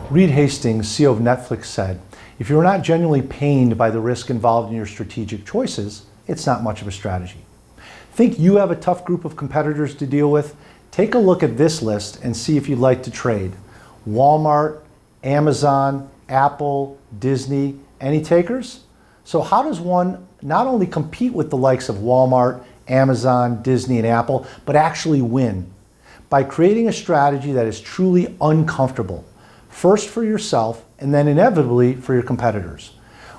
Reed Hastings, CEO of Netflix, said, "If you're not genuinely pained by the risk involved in your strategic choices, it's not much of a strategy." Think you have a tough group of competitors to deal with? Take a look at this list and see if you'd like to trade. Walmart, Amazon, Apple, Disney, any takers? So how does one not only compete with the likes of Walmart, Amazon, Disney, and Apple, but actually win? By creating a strategy that is truly uncomfortable, first for yourself and then inevitably for your competitors.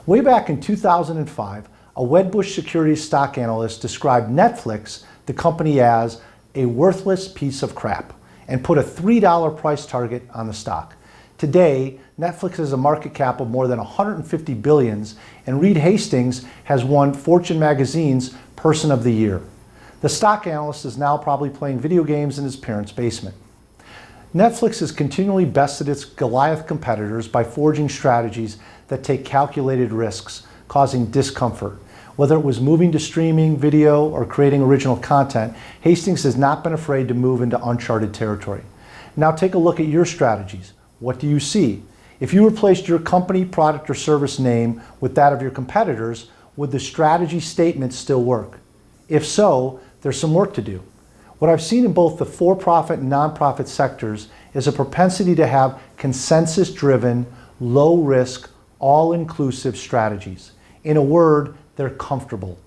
Way back in 2005, a Wedbush Securities stock analyst described Netflix, the company, as a worthless piece of crap and put a $3 price target on the stock. Today, Netflix has a market cap of more than 150 billions, and Reed Hastings has won Fortune magazine's Person of the Year. The stock analyst is now probably playing video games in his parents' basement. Netflix has continually bested its Goliath competitors by forging strategies that take calculated risks, causing discomfort. Whether it was moving to streaming, video, or creating original content, Hastings has not been afraid to move into uncharted territory. Now take a look at your strategies. What do you see? If you replaced your company, product, or service name with that of your competitors, would the strategy statement still work? If so, there's some work to do. What I've seen in both the for-profit and nonprofit sectors is a propensity to have consensus-driven, low-risk, all-inclusive strategies. In a word, they're comfortable.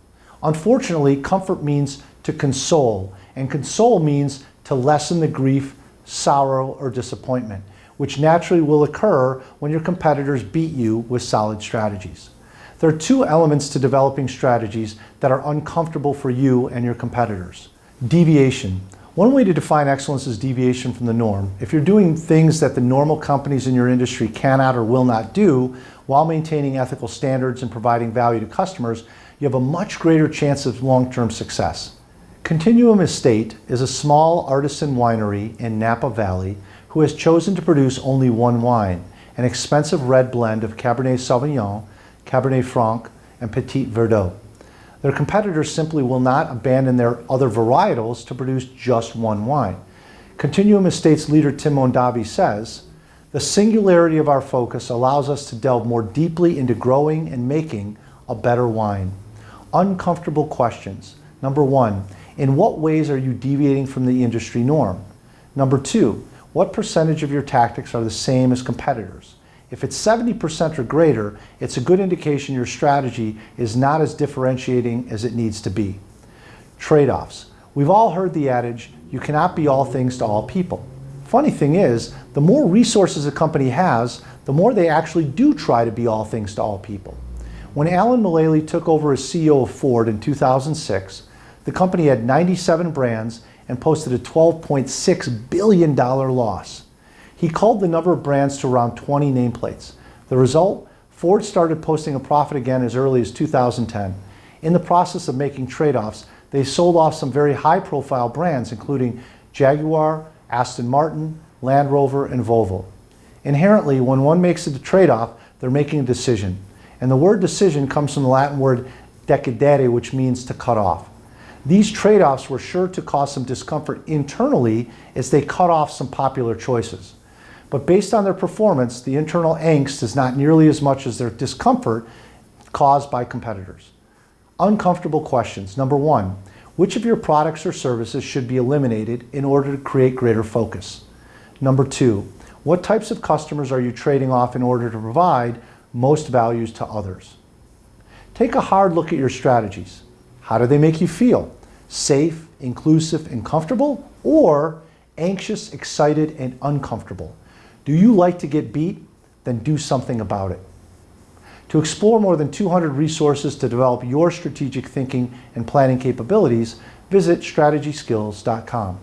Unfortunately, comfort means to console, and console means to lessen the grief, sorrow, or disappointment, which naturally will occur when your competitors beat you with solid strategies. There are two elements to developing strategies that are uncomfortable for you and your competitors. Deviation. One way to define excellence is deviation from the norm. If you're doing things that the normal companies in your industry cannot or will not do while maintaining ethical standards and providing value to customers, you have a much greater chance of long-term success. Continuum Estate is a small artisan winery in Napa Valley who has chosen to produce only one wine, an expensive red blend of Cabernet Sauvignon, Cabernet Franc, and Petit Verdot. Their competitors simply will not abandon their other varietals to produce just one wine. Continuum Estate's leader Tim Mondavi says, "The singularity of our focus allows us to delve more deeply into growing and making a better wine." Uncomfortable questions. Number one, in what ways are you deviating from the industry norm? Number two, what percentage of your tactics are the same as competitors? If it's 70% or greater, it's a good indication your strategy is not as differentiating as it needs to be. Trade-offs. We've all heard the adage, you cannot be all things to all people. Funny thing is, the more resources a company has, the more they actually do try to be all things to all people. When Alan Mulally took over as CEO of Ford in 2006, the company had 97 brands and posted a $12.6 billion loss. He culled the number of brands to around 20 nameplates. The result? Ford started posting a profit again as early as 2010. In the process of making trade-offs, they sold off some very high-profile brands, including Jaguar, Aston Martin, Land Rover, and Volvo. Inherently, when one makes a trade-off, they're making a decision. And the word decision comes from the Latin word decidere, which means to cut off. These trade-offs were sure to cause some discomfort internally as they cut off some popular choices. But based on their performance, the internal angst is not nearly as much as their discomfort caused by competitors. Uncomfortable questions. Number one, which of your products or services should be eliminated in order to create greater focus? Number two, what types of customers are you trading off in order to provide most values to others? Take a hard look at your strategies. How do they make you feel? Safe, inclusive, and comfortable, or anxious, excited, and uncomfortable? Do you like to get beat? Then do something about it. To explore more than 200 resources to develop your strategic thinking and planning capabilities, visit strategyskills.com.